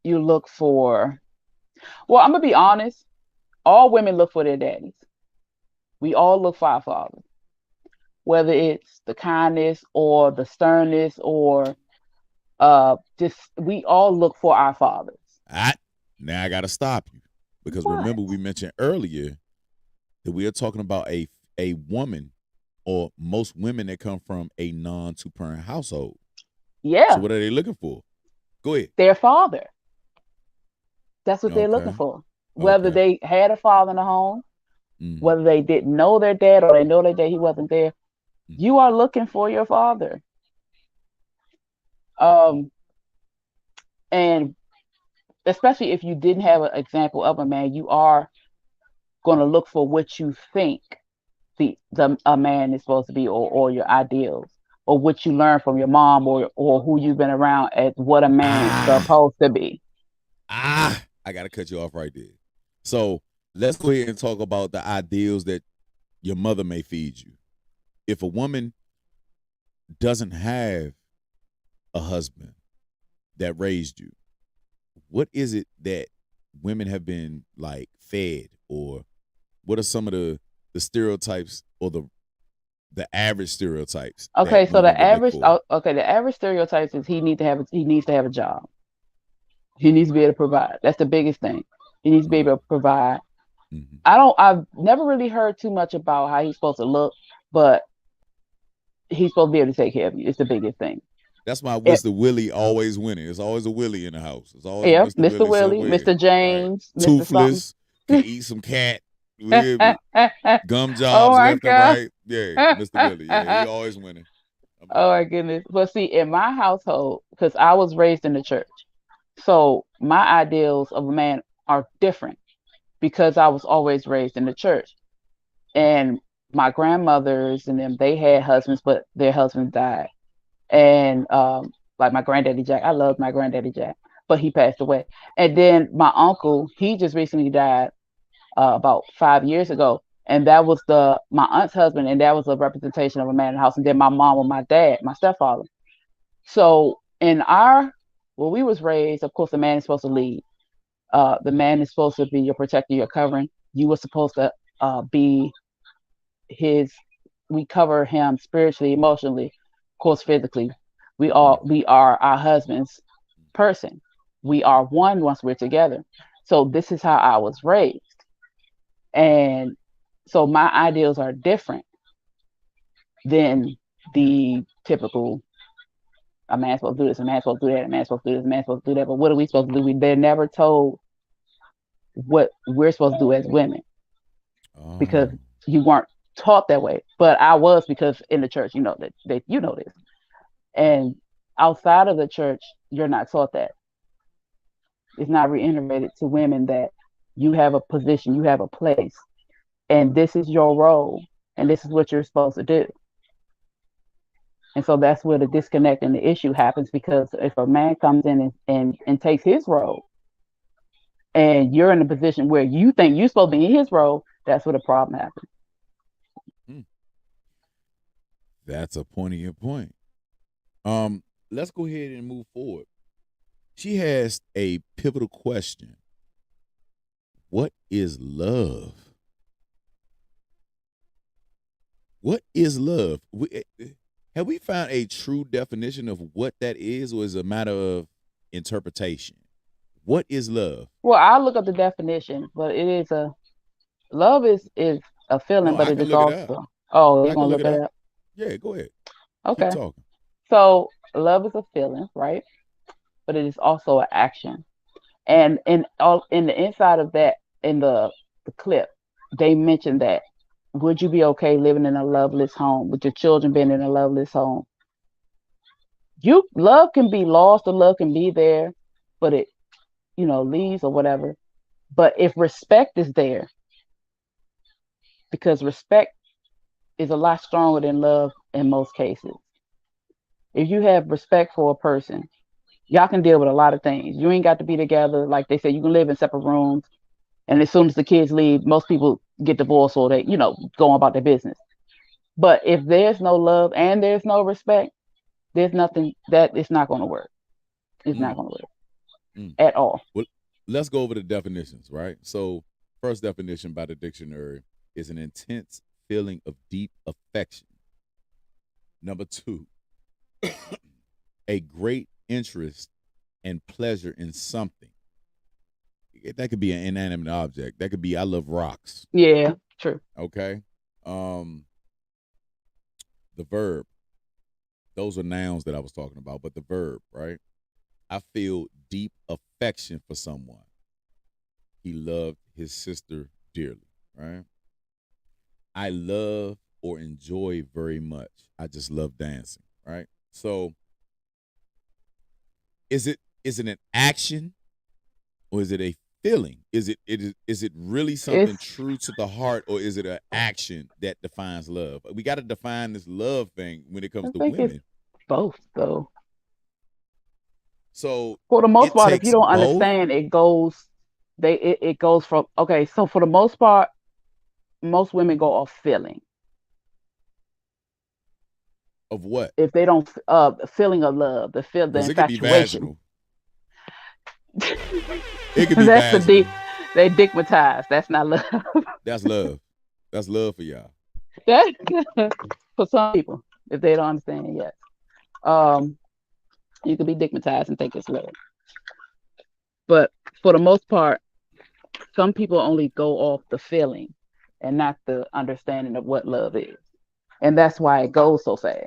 you look for. Well, I'm gonna be honest. All women look for their daddies. We all look for our fathers, whether it's the kindness or the sternness or just we all look for our fathers. Now I gotta stop you because remember we mentioned earlier that we are talking about a woman or most women that come from a non-two-parent household. Yeah. So what are they looking for? Go ahead. Their father. That's what they're looking for. Whether they had a father in the home, whether they didn't know their dad or they know their dad, he wasn't there. You are looking for your father. And especially if you didn't have an example of a man, you are going to look for what you think a man is supposed to be, or your ideals, or what you learn from your mom, or who you've been around as what a man is supposed to be. I gotta cut you off right there. So let's go ahead and talk about the ideals that your mother may feed you. If a woman doesn't have a husband that raised you, what is it that women have been like fed, or what are some of the stereotypes or the average stereotypes? Okay, so the average stereotypes is he needs to have a job. He needs to be able to provide. That's the biggest thing. He needs to be able to provide. I've never really heard too much about how he's supposed to look, but he's supposed to be able to take care of you. It's the biggest thing. That's why Mr. Willie always winning. There's always a Willie in the house. It's always Mr. Willie, Mr. James, right. Toothless, can eat some cat. Gum jobs left and right. Yeah, Mr. Willie. Yeah, he always winning. Oh my goodness. But see, in my household, because I was raised in the church, so my ideals of a man are different because I was always raised in the church. And my grandmothers and them, they had husbands, but their husbands died. And like my granddaddy Jack, I loved my granddaddy Jack, but he passed away. And then my uncle, he just recently died about 5 years ago. And that was my aunt's husband, and that was a representation of a man in the house. And then my mom and my dad, my stepfather. So in where we was raised, of course, the man is supposed to lead. The man is supposed to be your protector, your covering. You were supposed to be we cover him spiritually, emotionally, of course, physically. We are our husband's person. We are one once we're together. So this is how I was raised. And so my ideals are different than the typical, a man's supposed to do this, a man's supposed to do that, a man's supposed to do this, a man's supposed to do that. But what are we supposed to do? They're never told what we're supposed to do as women because you weren't taught that way. But I was, because in the church, you know that you know this. And outside of the church, you're not taught that. It's not reiterated to women that you have a position, you have a place, and this is your role, and this is what you're supposed to do. And so that's where the disconnect and the issue happens, because if a man comes in and takes his role, and you're in a position where you think you're supposed to be in his role, that's where the problem happens. That's a poignant point. Let's go ahead and move forward. She has a pivotal question. What is love? What is love? Have we found a true definition of what that is, or is it a matter of interpretation? What is love? Well, I'll look up the definition, but it is love is a feeling, No, but I it can is look it up. also. Oh, you're I can gonna look look it it up. up. Yeah, go ahead. Keep Okay. talking. So love is a feeling, right? But it is also an action. And in the inside of that, in the clip, they mentioned that would you be okay living in a loveless home with your children being in a loveless home? Love can be lost or love can be there, but it leaves or whatever. But if respect is there, because respect is a lot stronger than love in most cases. If you have respect for a person, y'all can deal with a lot of things. You ain't got to be together. Like they say, you can live in separate rooms. And as soon as the kids leave, most people get divorced or they, go about their business. But if there's no love and there's no respect, there's nothing that it's not going to work. It's not going to work at all. Well, let's go over the definitions, right? So, first definition by the dictionary is an intense feeling of deep affection. Number 2, a great interest and pleasure in something. That could be an inanimate object. That could be I love rocks. Yeah, true. Okay. The verb. Those are nouns that I was talking about, but the verb, right? I feel deep affection for someone. He loved his sister dearly, right? I love or enjoy very much. I just love dancing, right? So is it an action or is it a feeling? Is it really something true to the heart, or is it an action that defines love? We got to define this love thing when it comes to women. It's both, though. So for the most part, if you don't both? understand, it goes from okay. So for the most part, most women go off feeling. Of what? If they don't feeling of love, the infatuation. It could be vaginal. They digmatize. That's not love. That's love. That's love for y'all. For some people, if they don't understand, yes. You could be digmatized and think it's love. But for the most part, some people only go off the feeling and not the understanding of what love is. And that's why it goes so fast.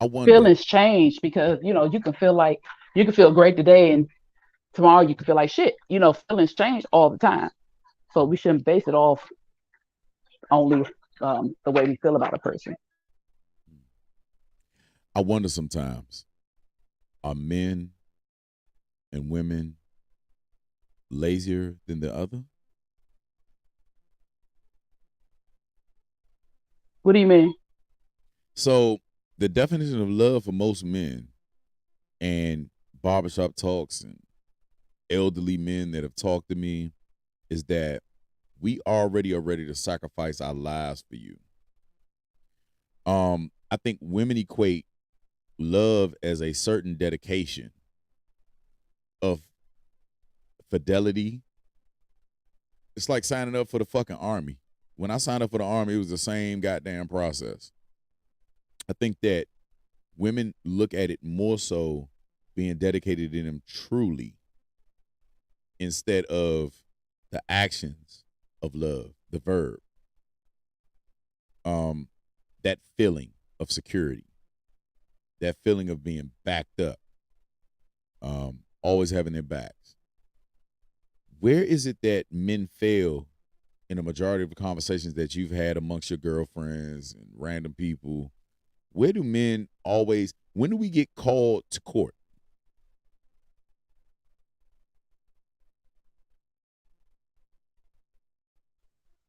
I wonder. Feelings change because, you can feel great today and tomorrow you can feel like shit. Feelings change all the time. So we shouldn't base it off only the way we feel about a person. I wonder sometimes, are men and women lazier than the other? What do you mean? So the definition of love for most men and barbershop talks and elderly men that have talked to me is that we already are ready to sacrifice our lives for you. I think women equate love as a certain dedication of fidelity. It's like signing up for the fucking army. When I signed up for the army, it was the same goddamn process. I think that women look at it more so being dedicated to them truly instead of the actions of love, the verb. That feeling of security, that feeling of being backed up, always having their backs. Where is it that men fail in a majority of the conversations that you've had amongst your girlfriends and random people? Where do men always, when do we get called to court?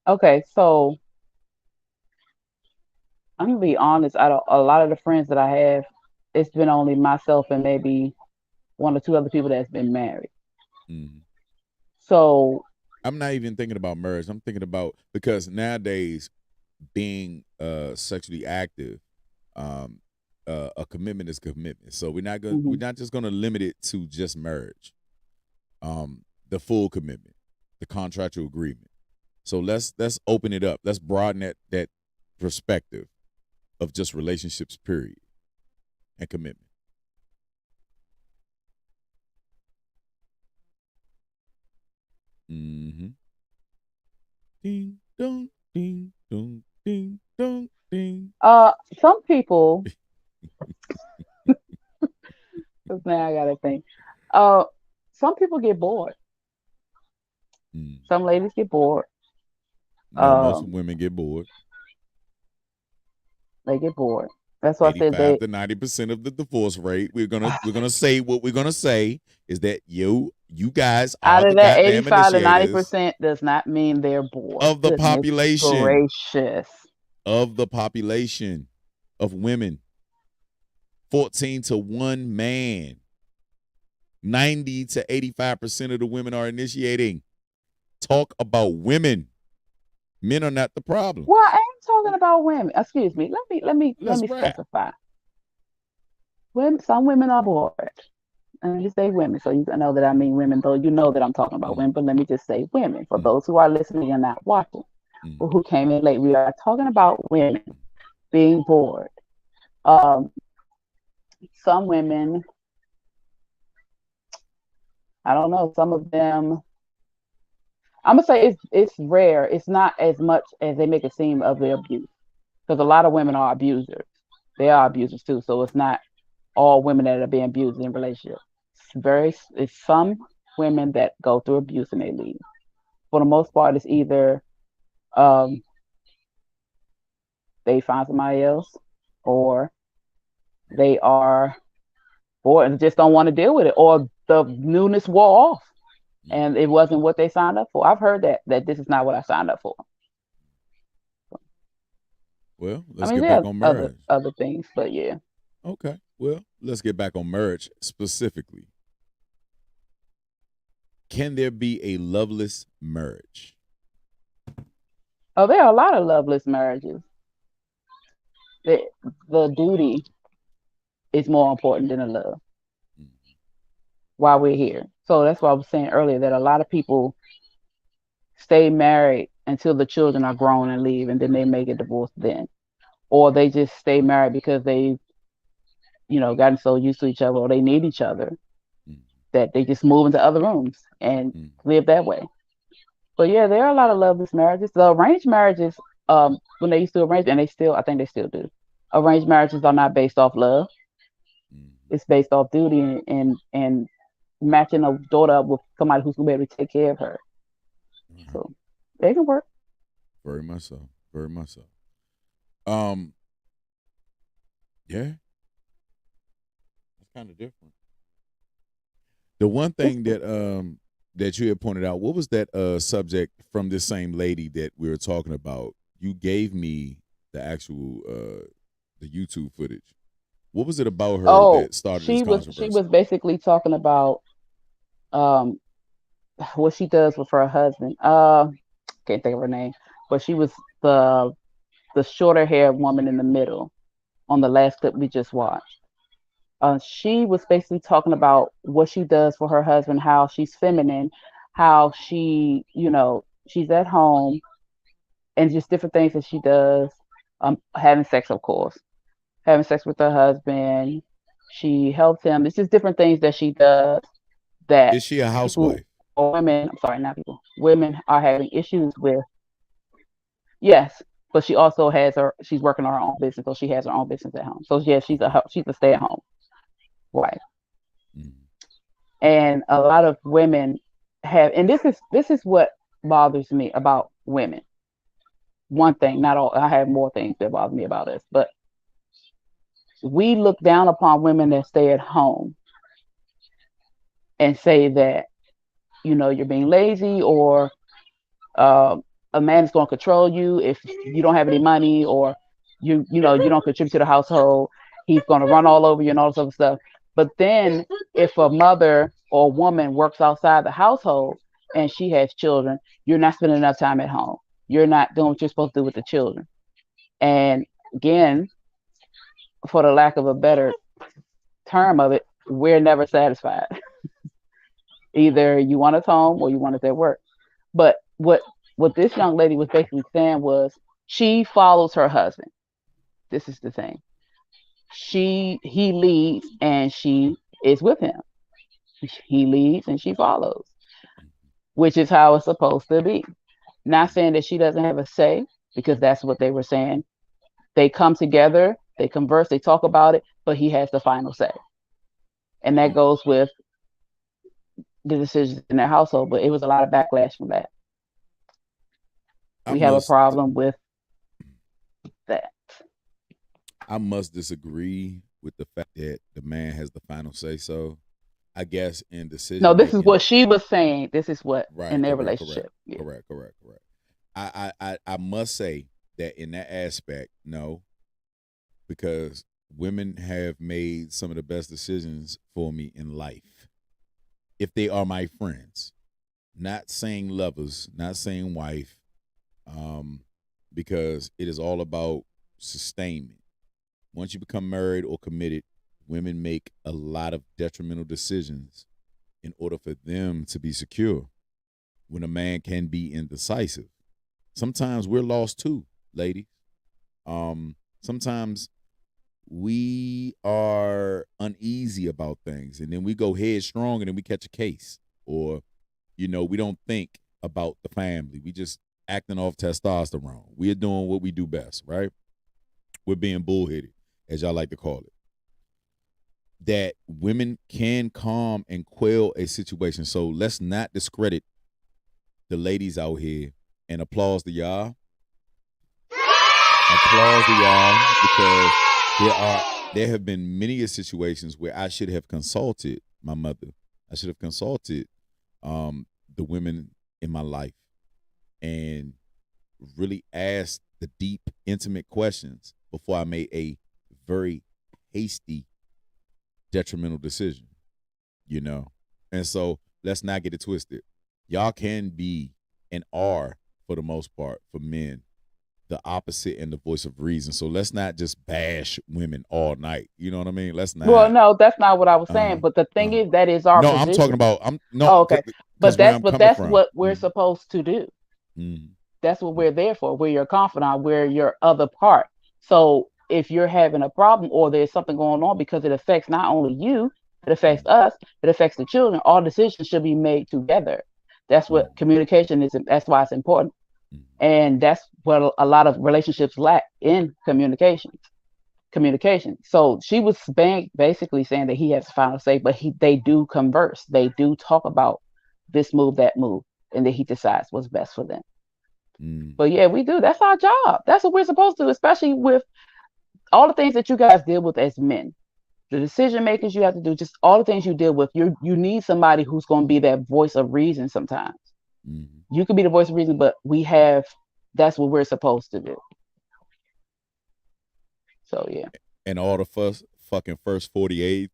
Okay, so I'm gonna be honest. A lot of the friends that I have, it's been only myself and maybe one or two other people that's been married. Mm-hmm. So I'm not even thinking about marriage. I'm thinking about, because nowadays being sexually active, a commitment is commitment. So we're not just gonna limit it to just marriage. The full commitment, the contractual agreement. So let's open it up. Let's broaden that perspective of just relationships, period, and commitment. Mm-hmm. Ding dong, ding dong, ding dong, ding. Some people, 'cause now I gotta think. Some people get bored. Some ladies get bored. No, most women get bored. They get bored. That's why I said 85 to 90% of the divorce rate. We're gonna say what we're gonna say is that you guys are out of the that goddamn 85 to initiators 90% does not mean they're bored. of the Goodness population. gracious. Of the population of women. 14 to 1 man. 90 to 85% of the women are initiating. Talk about women. Men are not the problem. Well, I ain't talking about women. Excuse me. Let me Let's rap. specify. Some women are bored. And you say women, so you know that I mean women, though you know that I'm talking about women, but let me just say women. For those who are listening and not watching, or who came in late, we are talking about women being bored. Some women, I don't know, some of them, I'm gonna say it's rare. It's not as much as they make it seem of the abuse, because a lot of women are abusers. They are abusers too. So it's not all women that are being abused in relationships. It's some women that go through abuse and they leave. For the most part, it's either they find somebody else, or they are bored and just don't want to deal with it, or the newness wore off and it wasn't what they signed up for. I've heard that this is not what I signed up for. Well, let's get back on marriage. Other things, but yeah. Okay. Well, let's get back on marriage specifically. Can there be a loveless marriage? Oh, there are a lot of loveless marriages. The duty is more important than the love while we're here. So that's why I was saying earlier that a lot of people stay married until the children are grown and leave, and then they may get divorced then. Or they just stay married because they've, gotten so used to each other, or they need each other, that they just move into other rooms and live that way. But yeah, there are a lot of loveless marriages. The arranged marriages, when they used to arrange, and I think they still do. Arranged marriages are not based off love. It's based off duty and matching a daughter up with somebody who's gonna be able to take care of her. So they can work. Very much so. Very much so. Yeah. It's kind of different. The one thing that you had pointed out, what was that subject from this same lady that we were talking about? You gave me the actual the YouTube footage. What was it about her that started this controversy? She was basically talking about what she does with her husband. Can't think of her name, but she was the shorter haired woman in the middle on the last clip we just watched. She was basically talking about what she does for her husband, how she's feminine, how she, she's at home, and just different things that she does. Having sex, of course, having sex with her husband. She helps him. It's just different things that she does. That is she a housewife? Or women, I'm sorry, not people. Women are having issues with. Yes, but she also she's working on her own business, so she has her own business at home. So yeah, she's a stay-at-home wife. And a lot of women have, and this is what bothers me about women. One thing, not all. I have more things that bother me about us, but we look down upon women that stay at home and say that, you're being lazy, or a man is going to control you if you don't have any money, or you don't contribute to the household. He's going to run all over you and all this other stuff. But then if a mother or a woman works outside the household and she has children, you're not spending enough time at home. You're not doing what you're supposed to do with the children. And again, for the lack of a better term of it, we're never satisfied. Either you want us home or you want us at work. But what this young lady was basically saying was she follows her husband. This is the thing. He leads and she is with him. He leads and she follows, which is how it's supposed to be. Not saying that she doesn't have a say, because that's what they were saying. They come together, they converse, they talk about it, but he has the final say. And that goes with the decisions in their household. But it was a lot of backlash from that. We have a problem with that. I must disagree with the fact that the man has the final say so. I guess in decision. No, this is what she was saying. This is what in their correct, relationship. Correct. I must say that in that aspect, no, because women have made some of the best decisions for me in life. If they are my friends, not saying lovers, not saying wife, because it is all about sustainment. Once you become married or committed, women make a lot of detrimental decisions in order for them to be secure, when a man can be indecisive. Sometimes we're lost too, ladies. Sometimes we are uneasy about things, and then we go headstrong and then we catch a case, or we don't think about the family. We just acting off testosterone. We're doing what we do best, right? We're being bullheaded, as y'all like to call it. That women can calm and quell a situation. So let's not discredit the ladies out here, and applause to y'all. Applause to y'all, because there have been many situations where I should have consulted my mother. I should have consulted the women in my life and really asked the deep, intimate questions before I made a very hasty, detrimental decision, And so let's not get it twisted. Y'all can be and are, for the most part, for men, the opposite and the voice of reason. So let's not just bash women all night. You know what I mean? Let's not. Well, no, that's not what I was saying. But the thing is, that is our no, position. I'm talking about. Okay, but that's from. what we're supposed to do. Mm-hmm. That's what we're there for. We're your confidant. We're your other part. So if you're having a problem or there's something going on, because it affects not only you, it affects us, it affects the children, all decisions should be made together. That's what communication is. That's why it's important. And that's what a lot of relationships lack in communication. So she was basically saying that he has final say, but they do converse. They do talk about this move, that move, and then he decides what's best for them. But yeah, we do. That's our job. That's what we're supposed to do, especially with all the things that you guys deal with as men. The decision makers you have to do, just all the things you deal with. You need somebody who's going to be that voice of reason sometimes. You could be the voice of reason, but that's what we're supposed to do. So yeah. And all the first 48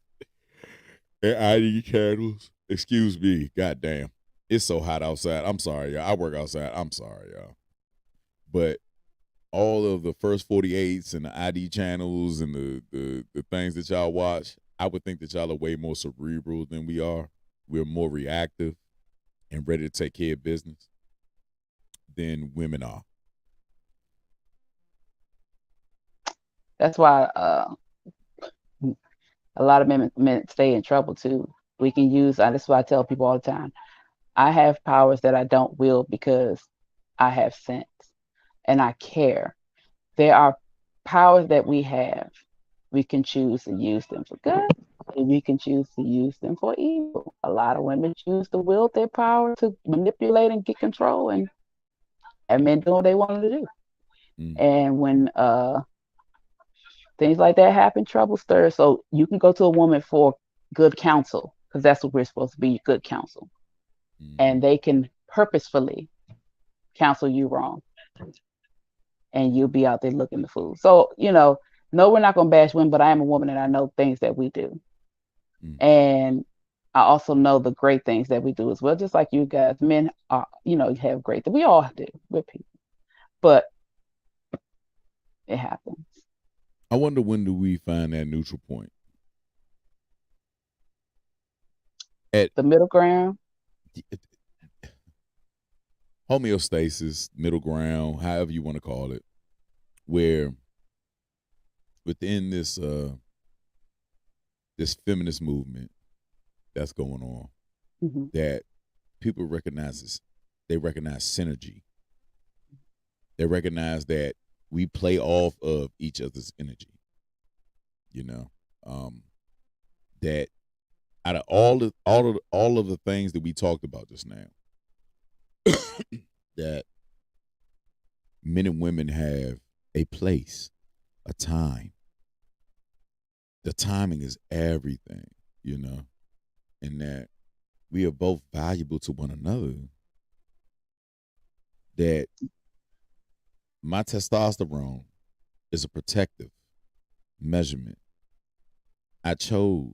and ID channels. Excuse me, goddamn. It's so hot outside. I'm sorry, y'all. I work outside. I'm sorry, y'all. But all of the first 48s and the ID channels and the things that y'all watch, I would think that y'all are way more cerebral than we are. We're more reactive and ready to take care of business than women are. That's why a lot of men stay in trouble too. We can use, that's why I tell people all the time, I have powers that I don't wield because I have sense and I care. There are powers that we have. We can choose to use them for good, and we can choose to use them for evil. A lot of women choose to wield their power to manipulate and get control, and men do what they want to do. And when things like that happen, trouble stirs. So you can go to a woman for good counsel, because that's what we're supposed to be, good counsel. And they can purposefully counsel you wrong. And you'll be out there looking the fool. So, no, we're not going to bash women, but I am a woman and I know things that we do. And I also know the great things that we do as well, just like you guys. Men are, have great things. We all do. We're people. But it happens. I wonder when do we find that neutral point? At The middle ground. homeostasis, middle ground, however you want to call it, where within this this feminist movement that's going on, Mm-hmm. that people they recognize synergy. They recognize that we play off of each other's energy. You know, that out of all of the things that we talked about just now, that men and women have a place, a time. The timing is everything, you know, and that we are both valuable to one another. That my testosterone is a protective measurement. I chose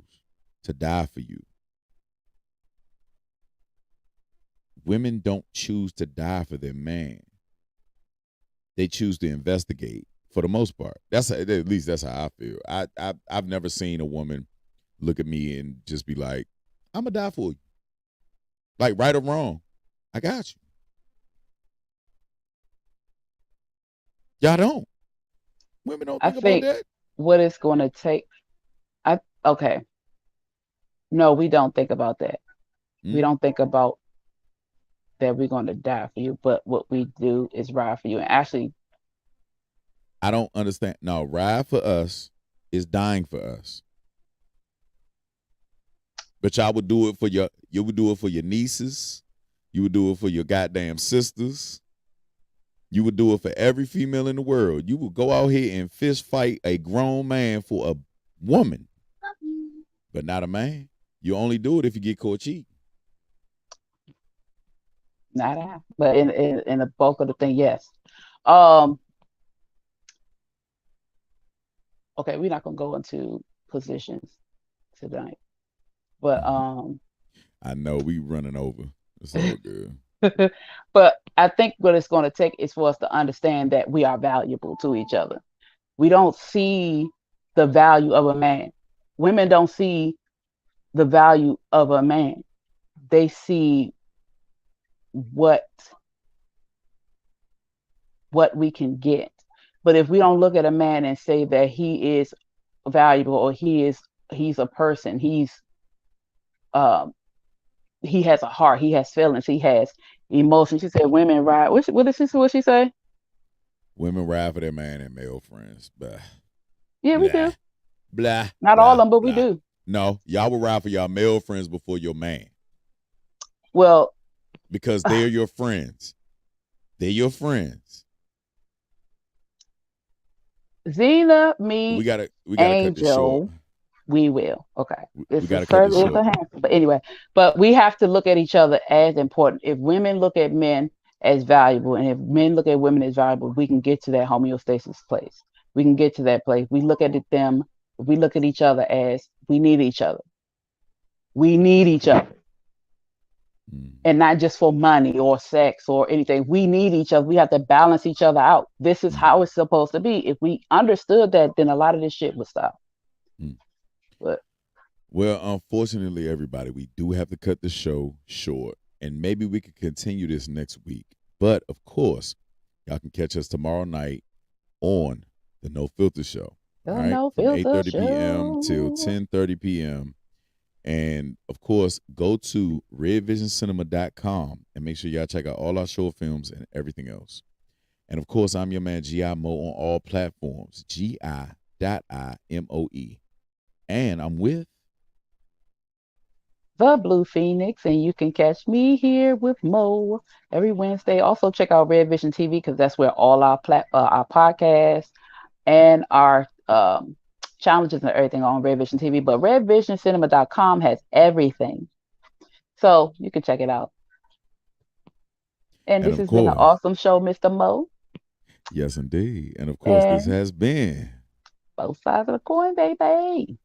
to die for you. Women don't choose to die for their man. They choose to investigate for the most part. At least that's how I feel. I've never seen a woman look at me and just be like, I'm gonna die for you. Like, right or wrong, I got you. Y'all don't. Women don't I think think about that. what it's going to take. Okay. No, we don't think about that. We don't think about that we're going to die for you, but what we do is ride for you. And actually, I don't understand. No, ride for us is dying for us. But y'all would do it for you would do it for your nieces. You would do it for your goddamn sisters. You would do it for every female in the world. You would go out here and fist fight a grown man for a woman, but not a man. You only do it if you get caught cheating. not I, but in the bulk of the thing, yes. Um, okay, we're not going to go into positions tonight, but I know we running over. It's all good. but I think what it's going to take is for us to understand that we are valuable to each other. We don't see the value of a man. Women don't see the value of a man. They see what we can get. But if we don't look at a man and say that he is valuable or he's a person, um he has a heart, he has feelings, he has emotions. She said women ride. What she say? Women ride for their man and male friends. Blah. Yeah, we Blah. do. Blah. Not blah, all of them, but we blah. do. No, y'all will ride for y'all male friends before your man. Well, because they're your friends. They're your friends. Zena, me, We gotta cut this short. Angel, we will. Okay. We This gotta is cut this certainly short. a happen. But anyway, but we have to look at each other as important. If women look at men as valuable, and if men look at women as valuable, we can get to that homeostasis place. We can get to that place. We look at them, we look at each other as we need each other. We need each other. And not just for money or sex or anything. We need each other. We have to balance each other out. This is how it's supposed to be. If we understood that, then a lot of this shit would stop. But well, unfortunately, everybody, we do have to cut the show short, and maybe we could continue this next week. But of course, y'all can catch us tomorrow night on the No Filter Show. The all right, No from Filter 8:30 p.m. till Show. 10:30 p.m. And of course, go to redvisioncinema.com and make sure y'all check out all our short films and everything else. And of course, I'm your man G.I. Moe on all platforms, GI.IMOE. And I'm with The Blue Phoenix, and you can catch me here with Mo every Wednesday. Also check out Red Vision TV because that's where all our podcasts and our challenges and everything on Red Vision TV. But redvisioncinema.com has everything, so you can check it out. And this has been an awesome show, Mr. Mo. Yes, indeed. And of course, this has been Both Sides of the Coin, baby.